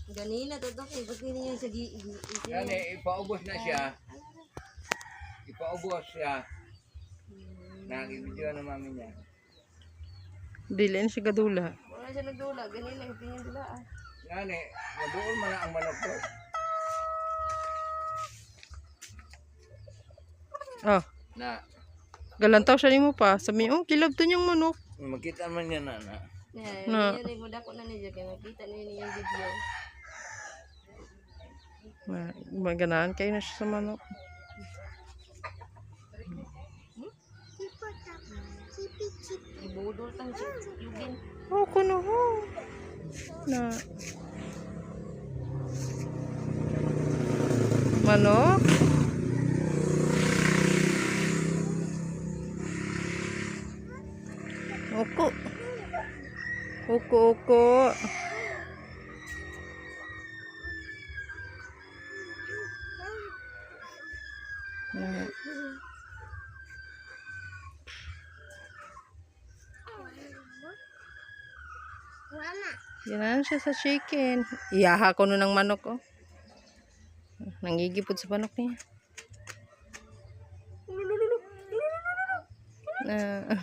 Ganina to kay ba't niya sa Yan ipaubos na siya. Ipaubos siya. Nag-video na mami niya. Dilin siya gadula. Wala siya nagdula, ganina hindi niya dulaan. Yan maduol man ang manok ko. Oh, Na, galantaw siya nimo pa. Sabi niya, oh, kilab to niyang manok. makita man niya na. Yeah, yan mo dako na niya kay makita niya yung video. Maganaan kayo na siya sa manok. Ibudol tang yugin. Oh, kuno ho. Na. Manok? Uko. Uko. Yan siya sa chicken. Iyaha ko nun ng manok, oh. Nangigipod sa manok niya. Ah.